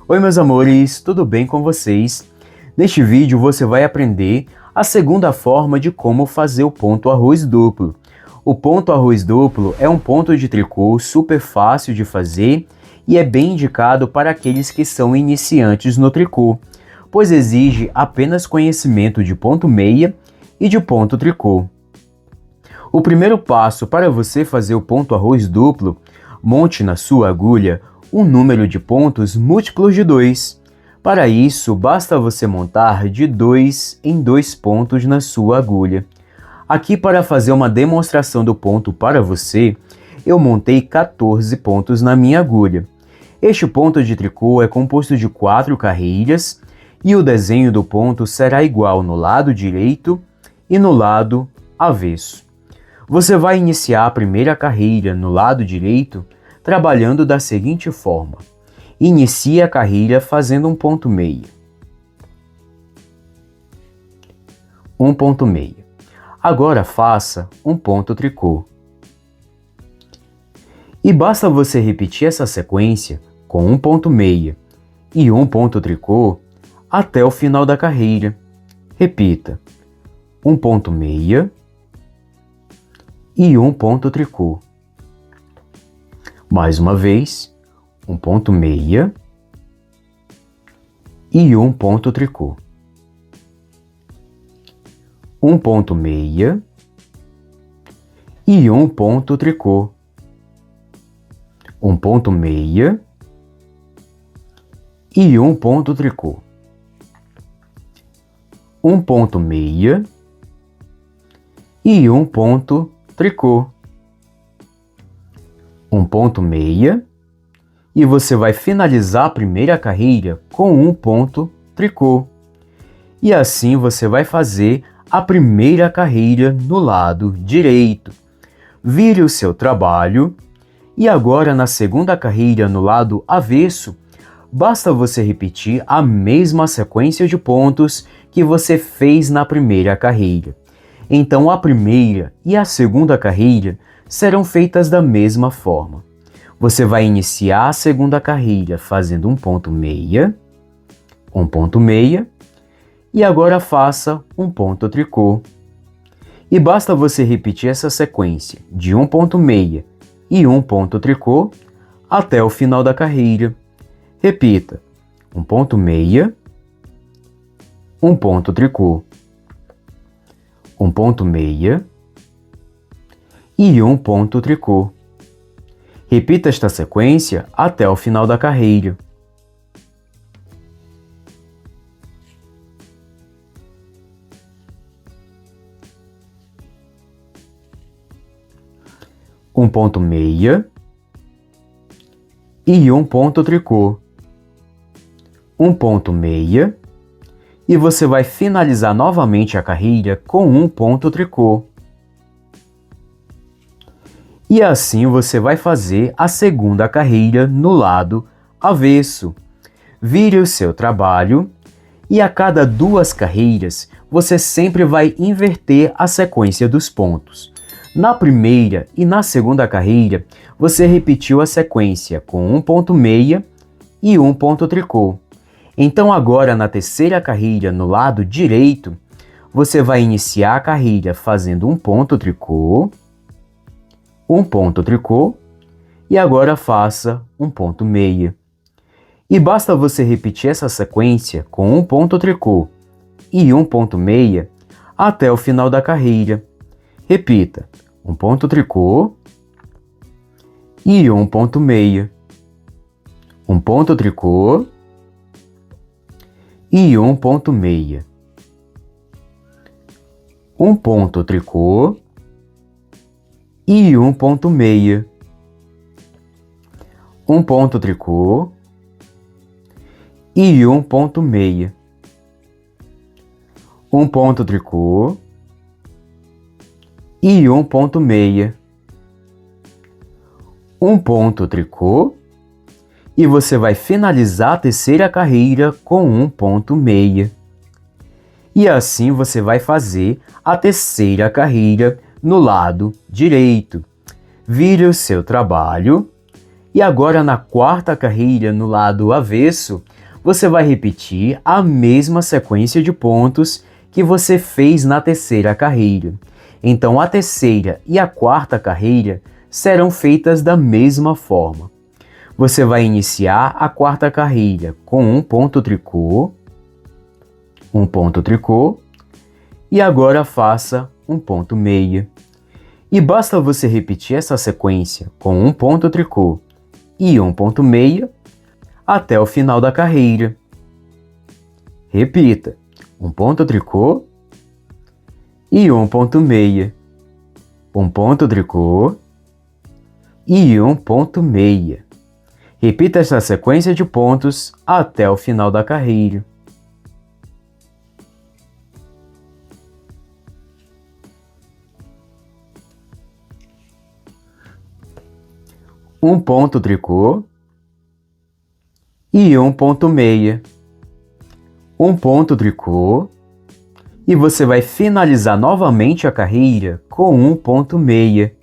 Oi meus amores, tudo bem com vocês? Neste vídeo você vai aprender a segunda forma de como fazer o ponto arroz duplo. O ponto arroz duplo é um ponto de tricô super fácil de fazer e é bem indicado para aqueles que são iniciantes no tricô, pois exige apenas conhecimento de ponto meia e de ponto tricô. O primeiro passo para você fazer o ponto arroz duplo, monte na sua agulha um número de pontos múltiplos de 2. Para isso, basta você montar de 2 em 2 pontos na sua agulha. Aqui, para fazer uma demonstração do ponto para você, eu montei 14 pontos na minha agulha. Este ponto de tricô é composto de 4 carreiras e o desenho do ponto será igual no lado direito e no lado avesso. Você vai iniciar a primeira carreira no lado direito trabalhando da seguinte forma. Inicie a carreira fazendo um ponto meia. Um ponto meia. Agora faça um ponto tricô. E basta você repetir essa sequência com um ponto meia e um ponto tricô até o final da carreira. Repita. Um ponto meia e um ponto tricô. Mais uma vez, um ponto meia e um ponto tricô. Um ponto meia e um ponto tricô. Um ponto meia e um ponto tricô. Um ponto meia e um ponto tricô. Um ponto meia e você vai finalizar a primeira carreira com um ponto tricô. E assim você vai fazer a primeira carreira no lado direito. Vire o seu trabalho e agora na segunda carreira no lado avesso, basta você repetir a mesma sequência de pontos que você fez na primeira carreira. Então a primeira e a segunda carreira serão feitas da mesma forma. Você vai iniciar a segunda carreira fazendo um ponto meia e agora faça um ponto tricô. E basta você repetir essa sequência de um ponto meia e um ponto tricô até o final da carreira. Repita, um ponto meia, um ponto tricô, um ponto meia e um ponto tricô. Repita esta sequência até o final da carreira. Um ponto meia e um ponto tricô. Um ponto meia e você vai finalizar novamente a carreira com um ponto tricô. E assim você vai fazer a segunda carreira no lado avesso. Vire o seu trabalho e a cada 2 carreiras você sempre vai inverter a sequência dos pontos. Na primeira e na segunda carreira você repetiu a sequência com um ponto meia e um ponto tricô. Então agora na terceira carreira no lado direito você vai iniciar a carreira fazendo um ponto tricô, um ponto tricô e agora faça um ponto meia. E basta você repetir essa sequência com um ponto tricô e um ponto meia até o final da carreira. Repita, um ponto tricô e um ponto meia. Um ponto tricô e um ponto meia. Um ponto tricô e um ponto meia. Um ponto tricô e um ponto meia. Um ponto tricô e um ponto meia. Um ponto tricô e você vai finalizar a terceira carreira com um ponto meia. E assim você vai fazer a terceira carreira no lado direito. Vire o seu trabalho E agora na quarta carreira, no lado avesso, você vai repetir a mesma sequência de pontos que você fez na terceira carreira. Então a terceira e a quarta carreira serão feitas da mesma forma. Você vai iniciar a quarta carreira com um ponto tricô, e agora faça um ponto meia. E basta você repetir essa sequência com um ponto tricô e um ponto meia até o final da carreira. Repita, um ponto tricô e um ponto meia, um ponto tricô e um ponto meia. Repita essa sequência de pontos até o final da carreira. Um ponto tricô e um ponto meia, um ponto tricô, e você vai finalizar novamente a carreira com um ponto meia.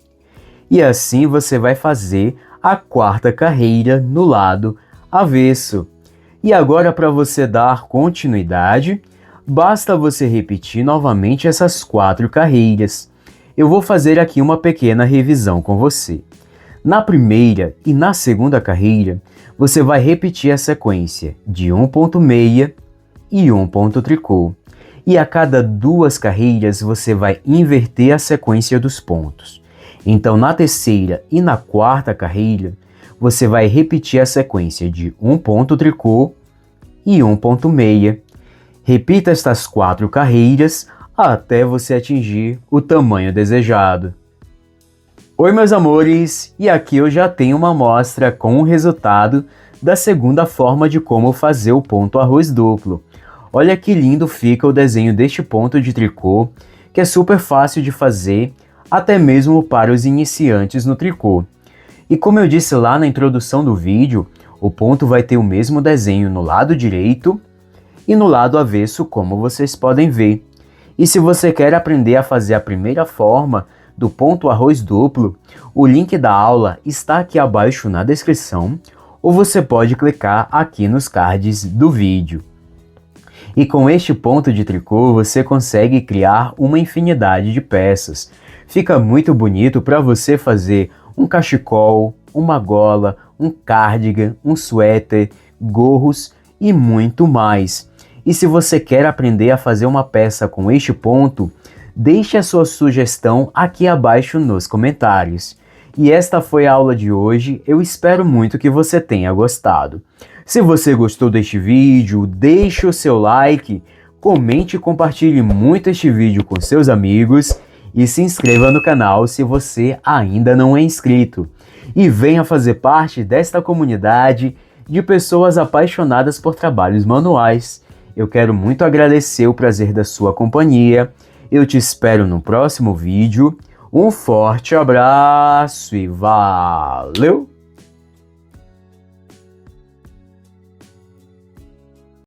E assim você vai fazer a quarta carreira no lado avesso. E agora, para você dar continuidade, basta você repetir novamente essas 4 carreiras. Eu vou fazer aqui uma pequena revisão com você. Na primeira e na segunda carreira, você vai repetir a sequência de um ponto meia e um ponto tricô. E a cada 2 carreiras você vai inverter a sequência dos pontos. Então, na terceira e na quarta carreira, você vai repetir a sequência de um ponto tricô e um ponto meia. Repita estas 4 carreiras até você atingir o tamanho desejado. Oi, meus amores, e aqui eu já tenho uma amostra com o resultado da segunda forma de como fazer o ponto arroz duplo. Olha que lindo fica o desenho deste ponto de tricô, que é super fácil de fazer, até mesmo para os iniciantes no tricô. E como eu disse lá na introdução do vídeo, o ponto vai ter o mesmo desenho no lado direito e no lado avesso, como vocês podem ver. E se você quer aprender a fazer a primeira forma do ponto arroz duplo, o link da aula está aqui abaixo na descrição, ou você pode clicar aqui nos cards do vídeo. E com este ponto de tricô você consegue criar uma infinidade de peças. Fica muito bonito para você fazer um cachecol, uma gola, um cardigan, um suéter, gorros e muito mais. E se você quer aprender a fazer uma peça com este ponto, deixe a sua sugestão aqui abaixo nos comentários. E esta foi a aula de hoje, eu espero muito que você tenha gostado. Se você gostou deste vídeo, deixe o seu like, comente e compartilhe muito este vídeo com seus amigos e se inscreva no canal se você ainda não é inscrito. E venha fazer parte desta comunidade de pessoas apaixonadas por trabalhos manuais. Eu quero muito agradecer o prazer da sua companhia. Eu te espero no próximo vídeo. Um forte abraço e valeu!